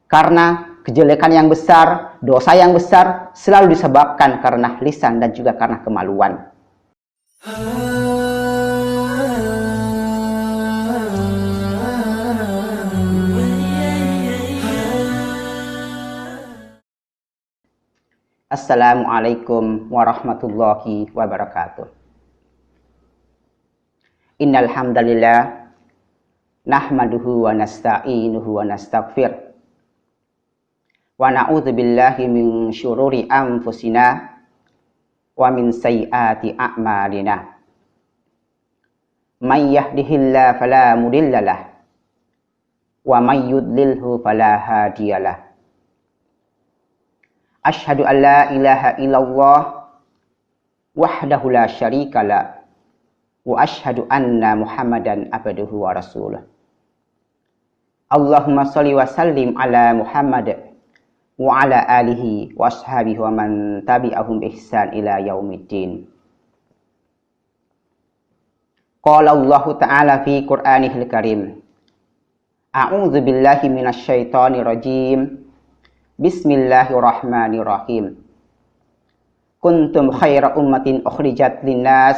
Karena kejelekan yang besar, dosa yang besar selalu disebabkan karena lisan dan juga karena kemaluan. Assalamualaikum warahmatullahi wabarakatuh. Innal hamdalillah nahmaduhu wa nasta'inuhu wa nastaghfir wa na'udzu billahi min syururi anfusina wa min sayyiati a'malina. May yahdihillahu fala mudhillalah wa may yudlilhu fala hadiyalah. Asyhadu an la ilaha illallah wahdahu la syarikalah wa asyhadu anna Muhammadan abduhu wa rasuluh. Allahumma shalli wa sallim ala Muhammad wa ala alihi wa ashabihi wa man tabi'ahum bi ihsan ila yaumiddin. Qala Allah ta'ala fi Qur'anihil Karim. A'udzu billahi minasy syaithanir rajim. Bismillahirrahmanirrahim. Kuntum khaira ummatin ukhrijat linnas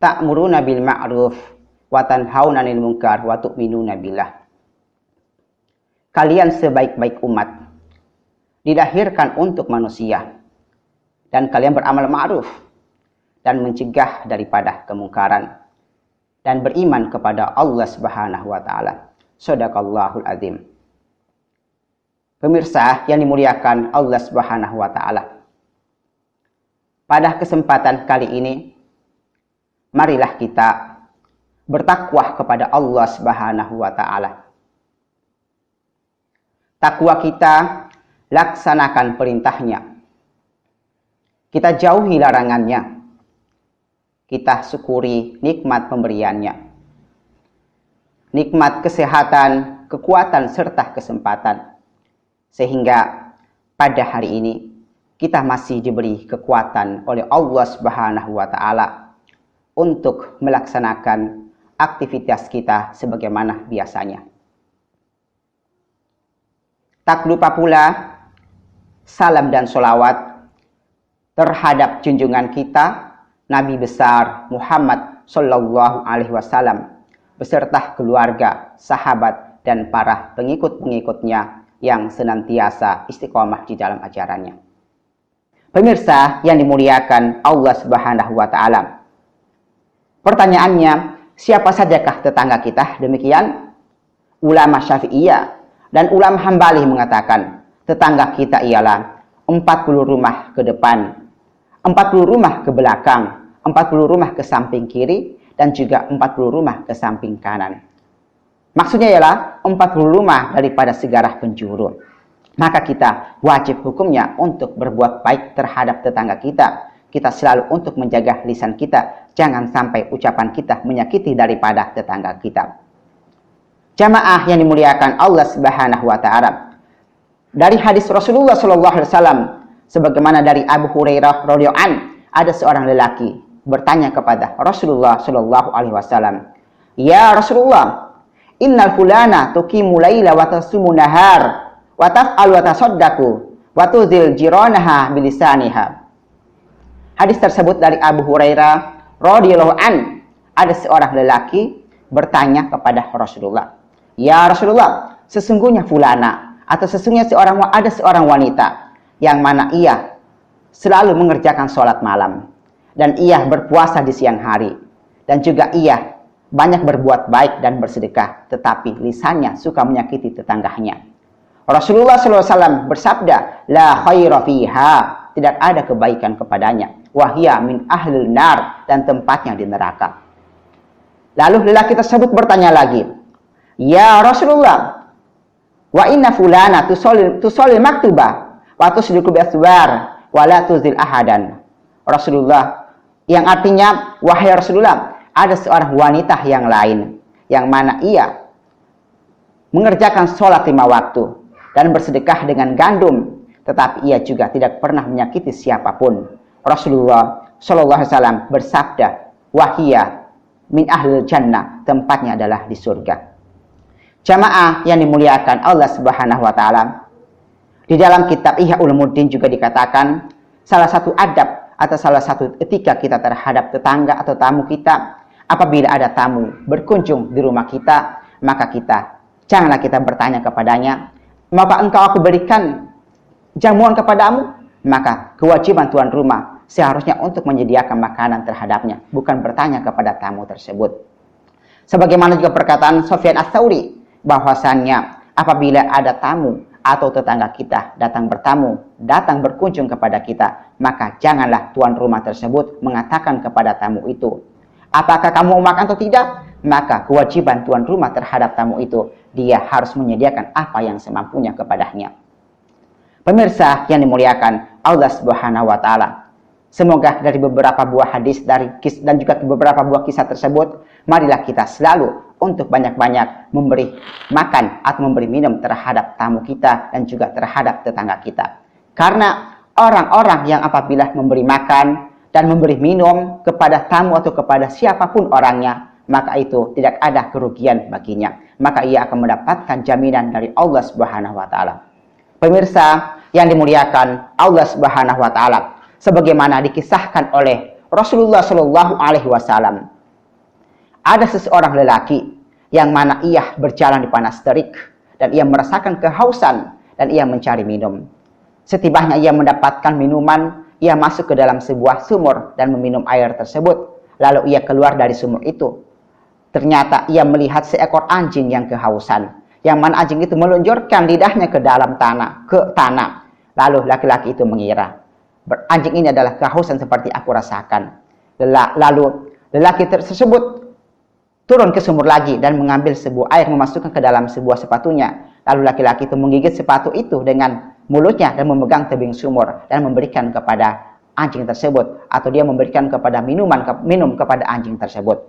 ta'muruna bil ma'ruf wa tanhauna 'anil munkar wa tu'minuna billah. Kalian sebaik-baik umat, dilahirkan untuk manusia, dan kalian beramal ma'ruf dan mencegah daripada kemungkaran dan beriman kepada Allah Subhanahu wa taala. Shadaqallahul azim. Pemirsa yang dimuliakan Allah Subhanahu wa taala. Pada kesempatan kali ini, marilah kita bertakwa kepada Allah Subhanahu wa taala. Takwa kita, laksanakan perintahnya. Kita jauhi larangannya. Kita syukuri nikmat pemberiannya. Nikmat kesehatan, kekuatan serta kesempatan. Sehingga pada hari ini kita masih diberi kekuatan oleh Allah Subhanahu wa taala untuk melaksanakan aktivitas kita sebagaimana biasanya. Tak lupa pula salam dan sholawat terhadap junjungan kita Nabi besar Muhammad sallallahu alaihi wasallam beserta keluarga, sahabat dan para pengikut-pengikutnya yang senantiasa istiqomah di dalam ajarannya. Pemirsa yang dimuliakan Allah Subhanahu wa taala. Pertanyaannya, siapa sajakah tetangga kita? Demikian ulama Syafi'iyah dan ulama Hambali mengatakan, tetangga kita ialah 40 rumah ke depan, 40 rumah ke belakang, 40 rumah ke samping kiri dan juga 40 rumah ke samping kanan. Maksudnya ialah 40 rumah daripada segala penjuru. Maka kita wajib hukumnya untuk berbuat baik terhadap tetangga kita. Kita selalu untuk menjaga lisan kita. Jangan sampai ucapan kita menyakiti daripada tetangga kita. Jamaah yang dimuliakan Allah Subhanahu wa taala. Dari hadis Rasulullah sallallahu alaihi wasallam sebagaimana dari Abu Hurairah radhiyallahu anhu, ada seorang lelaki bertanya kepada Rasulullah sallallahu alaihi wasallam, "Ya Rasulullah, innal fulana tuqimu laila wa tasumu nahar wa taf'al wa tasaddaqu wa tuzil jiranaha bilisaniha." Hadis tersebut dari Abu Hurairah radhiyallahu an. Ada seorang lelaki bertanya kepada Rasulullah, "Ya Rasulullah, sesungguhnya fulana atau sesungguhnya ada seorang wanita yang mana ia selalu mengerjakan sholat malam dan ia berpuasa di siang hari dan juga ia banyak berbuat baik dan bersedekah, tetapi lisannya suka menyakiti tetangganya." Rasulullah SAW bersabda, "La khaira fiha," tidak ada kebaikan kepadanya. "Wahia min ahlil nar," dan tempatnya di neraka. Lalu lelaki tersebut bertanya lagi, "Ya Rasulullah, wa inna fulana tusolil maktubah wa tusliku biaswar wa la tuzil ahadan." Rasulullah, yang artinya, wahai Rasulullah, ada seorang wanita yang lain yang mana ia mengerjakan sholat 5 waktu dan bersedekah dengan gandum, tetapi ia juga tidak pernah menyakiti siapapun. Rasulullah sallallahu alaihi wasallam bersabda, "Wahia min ahlil jannah," tempatnya adalah di surga. Jamaah yang dimuliakan Allah Subhanahu wa taala. Di dalam kitab Ihya Ulumuddin juga dikatakan salah satu adab atau salah satu etika kita terhadap tetangga atau tamu kita, apabila ada tamu berkunjung di rumah kita, maka janganlah kita bertanya kepadanya, "Maka engkau aku berikan jamuan kepadamu?" Maka kewajiban tuan rumah seharusnya untuk menyediakan makanan terhadapnya, bukan bertanya kepada tamu tersebut. Sebagaimana juga perkataan Sufyan Ats-Tsauri, bahwasannya apabila ada tamu atau tetangga kita datang berkunjung kepada kita, maka janganlah tuan rumah tersebut mengatakan kepada tamu itu, "Apakah kamu mau makan atau tidak?" Maka kewajiban tuan rumah terhadap tamu itu, dia harus menyediakan apa yang semampunya kepadanya. Pemirsa yang dimuliakan Allah Subhanahu wa taala, semoga dari beberapa buah hadis dan juga beberapa buah kisah tersebut, marilah kita selalu untuk banyak-banyak memberi makan atau memberi minum terhadap tamu kita dan juga terhadap tetangga kita. Karena orang-orang yang apabila memberi makan dan memberi minum kepada tamu atau kepada siapapun orangnya, maka itu tidak ada kerugian baginya. Maka ia akan mendapatkan jaminan dari Allah Subhanahu wa taala. Pemirsa yang dimuliakan Allah Subhanahu wa taala, sebagaimana dikisahkan oleh Rasulullah Shallallahu alaihi wasallam, ada seseorang lelaki yang mana ia berjalan di panas terik dan ia merasakan kehausan dan ia mencari minum. Setibanya ia mendapatkan minuman, ia masuk ke dalam sebuah sumur dan meminum air tersebut. Lalu ia keluar dari sumur itu. Ternyata ia melihat seekor anjing yang kehausan, yang mana anjing itu meluncurkan lidahnya ke dalam tanah. Lalu laki-laki itu mengira, anjing ini adalah kehausan seperti aku rasakan. Lalu lelaki tersebut turun ke sumur lagi dan mengambil sebuah air, memasukkan ke dalam sebuah sepatunya. Lalu laki-laki itu menggigit sepatu itu dengan mulutnya dan memegang tebing sumur dan memberikan kepada anjing tersebut, atau dia memberikan kepada minum kepada anjing tersebut.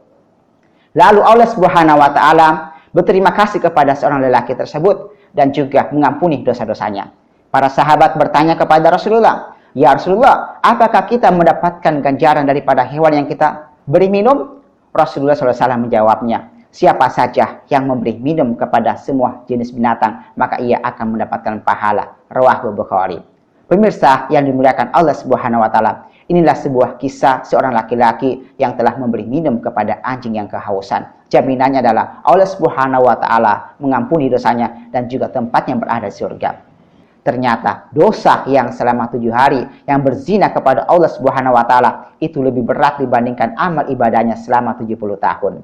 Lalu Allah Subhanahu wa taala berterima kasih kepada seorang lelaki tersebut dan juga mengampuni dosa-dosanya. Para sahabat bertanya kepada Rasulullah, "Ya Rasulullah, apakah kita mendapatkan ganjaran daripada hewan yang kita beri minum?" Rasulullah SAW menjawabnya, "Siapa saja yang memberi minum kepada semua jenis binatang, maka ia akan mendapatkan pahala." Rawahu Bukhari. Pemirsa yang dimuliakan Allah Subhanahu wa taala, inilah sebuah kisah seorang laki-laki yang telah memberi minum kepada anjing yang kehausan. Jaminannya adalah Allah Subhanahu wa taala mengampuni dosanya dan juga tempatnya berada di surga. Ternyata dosa yang selama 7 hari yang berzina kepada Allah Subhanahu wa taala itu lebih berat dibandingkan amal ibadahnya selama 70 tahun.